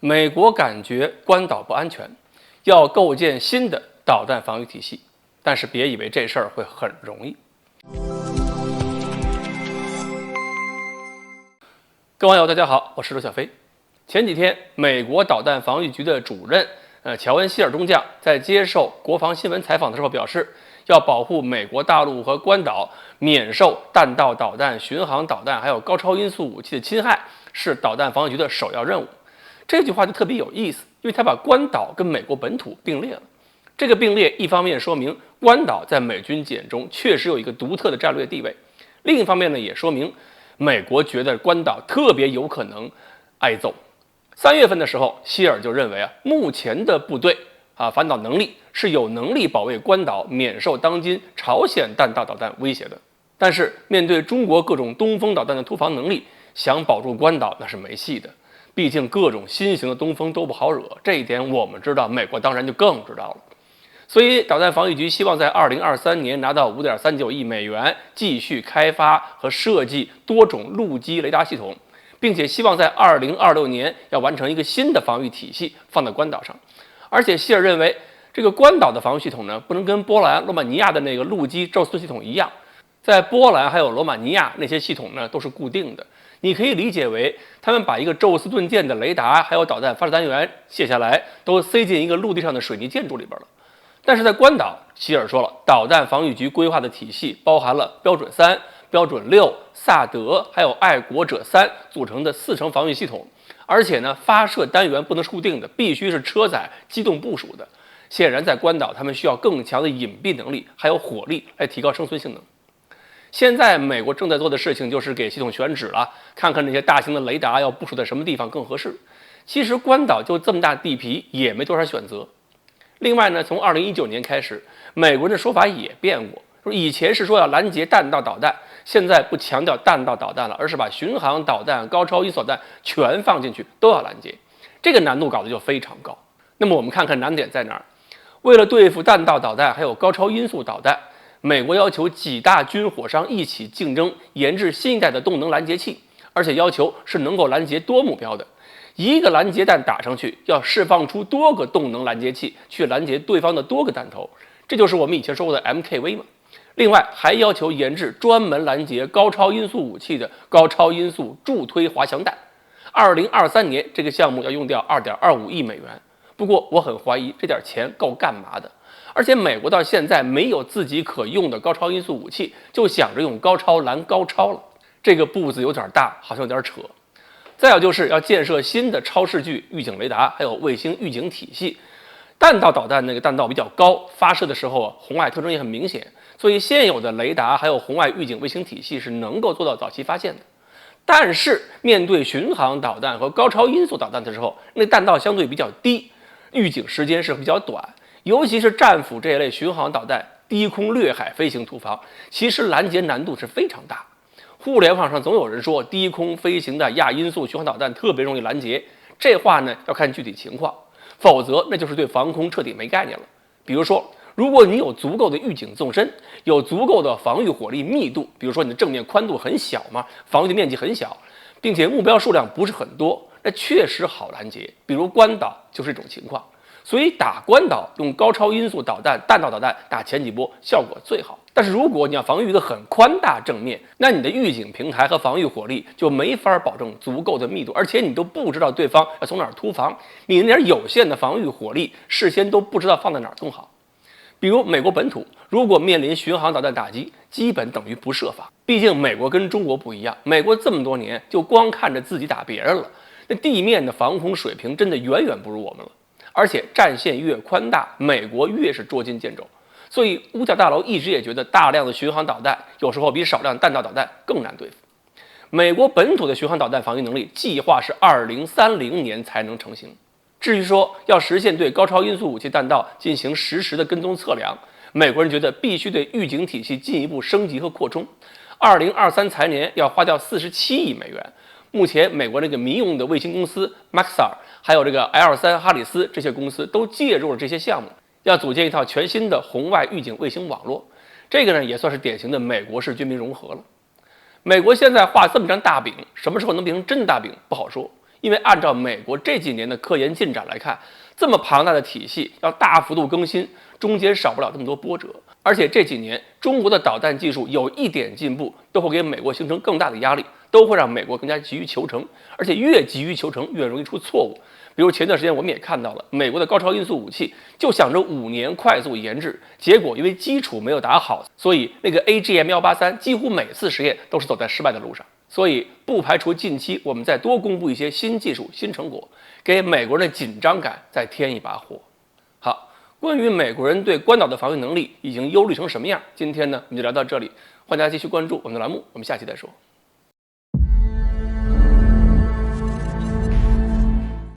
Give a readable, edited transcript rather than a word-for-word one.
美国感觉关岛不安全，要构建新的导弹防御体系，但是别以为这事儿会很容易。各位网友，大家好，我是周小飞。前几天，美国导弹防御局的主任乔恩·希尔中将在接受国防新闻采访的时候表示，要保护美国大陆和关岛免受弹道导弹、巡航导弹还有高超音速武器的侵害，是导弹防御局的首要任务。这句话就特别有意思，因为他把关岛跟美国本土并列了。这个并列一方面说明关岛在美军眼中确实有一个独特的战略地位，另一方面呢，也说明美国觉得关岛特别有可能挨揍。3月份的时候，希尔就认为目前的部队反导能力是有能力保卫关岛免受当今朝鲜弹道导弹威胁的。但是面对中国各种东风导弹的突防能力，想保住关岛那是没戏的。毕竟各种新型的东风都不好惹，这一点我们知道，美国当然就更知道了。所以导弹防御局希望在2023年拿到5.39亿美元，继续开发和设计多种陆基雷达系统，并且希望在2026年要完成一个新的防御体系放在关岛上。而且希尔认为，这个关岛的防御系统呢，不能跟波兰、罗马尼亚的那个陆基宙斯系统一样，在波兰还有罗马尼亚那些系统呢都是固定的。你可以理解为，他们把一个宙斯盾舰的雷达还有导弹发射单元卸下来，都塞进一个陆地上的水泥建筑里边了。但是在关岛，希尔说了，导弹防御局规划的体系包含了标准3、标准6、萨德还有爱国者3组成的4层防御系统，而且呢，发射单元不能是固定的，必须是车载机动部署的。显然，在关岛，他们需要更强的隐蔽能力，还有火力来提高生存性能。现在美国正在做的事情就是给系统选址了，看看那些大型的雷达要部署在什么地方更合适。其实关岛就这么大地皮，也没多少选择。另外呢，从2019年开始，美国人的说法也变过，说以前是说要拦截弹道导弹，现在不强调弹道导弹了，而是把巡航导弹、高超音速导弹全放进去，都要拦截。这个难度搞得就非常高。那么我们看看难点在哪儿？为了对付弹道导弹还有高超音速导弹，美国要求几大军火商一起竞争研制新一代的动能拦截器，而且要求是能够拦截多目标的。一个拦截弹打上去，要释放出多个动能拦截器去拦截对方的多个弹头，这就是我们以前说过的 MKV 嘛。另外还要求研制专门拦截高超音速武器的高超音速助推滑翔弹。2023年这个项目要用掉2.25亿美元，不过我很怀疑这点钱够干嘛的。而且美国到现在没有自己可用的高超音速武器，就想着用高超拦高超了，这个步子有点大，好像有点扯。再有就是要建设新的超视距预警雷达，还有卫星预警体系。弹道导弹那个弹道比较高，发射的时候红外特征也很明显，所以现有的雷达还有红外预警卫星体系是能够做到早期发现的。但是面对巡航导弹和高超音速导弹的时候，那弹道相对比较低，预警时间是比较短。尤其是战斧这一类巡航导弹，低空掠海飞行突防，其实拦截难度是非常大。互联网上总有人说低空飞行的亚音速巡航导弹特别容易拦截，这话呢要看具体情况，否则那就是对防空彻底没概念了。比如说，如果你有足够的预警纵深，有足够的防御火力密度，比如说你的正面宽度很小嘛，防御的面积很小，并且目标数量不是很多，那确实好拦截。比如关岛就是这种情况。所以打关岛用高超音速导弹、弹道导弹打前几波效果最好。但是如果你要防御一个很宽大正面，那你的预警平台和防御火力就没法保证足够的密度，而且你都不知道对方要从哪儿突防，你那点有限的防御火力事先都不知道放在哪儿更好。比如美国本土，如果面临巡航导弹打击，基本等于不设防。毕竟美国跟中国不一样，美国这么多年就光看着自己打别人了，那地面的防空水平真的远远不如我们了。而且战线越宽大，美国越是捉襟见肘，所以五角大楼一直也觉得大量的巡航导弹有时候比少量弹道导弹更难对付。美国本土的巡航导弹防御能力计划是2030年才能成型。至于说要实现对高超音速武器弹道进行实时的跟踪测量，美国人觉得必须对预警体系进一步升级和扩充。2023财年要花掉47亿美元。目前美国那个民用的卫星公司 Maxar 还有这个 L3 哈里斯这些公司都介入了这些项目，要组建一套全新的红外预警卫星网络。这个呢也算是典型的美国式军民融合了。美国现在画这么张大饼，什么时候能变成真大饼不好说，因为按照美国这几年的科研进展来看，这么庞大的体系要大幅度更新，中间少不了这么多波折。而且这几年中国的导弹技术有一点进步，都会给美国形成更大的压力，都会让美国更加急于求成，而且越急于求成越容易出错误。比如前段时间我们也看到了，美国的高超音速武器就想着5年快速研制，结果因为基础没有打好，所以那个 AGM-183几乎每次实验都是走在失败的路上。所以不排除近期我们再多公布一些新技术、新成果，给美国人的紧张感再添一把火。好，关于美国人对关岛的防御能力已经忧虑成什么样，今天呢我们就聊到这里，欢迎大家继续关注我们的栏目，我们下期再说。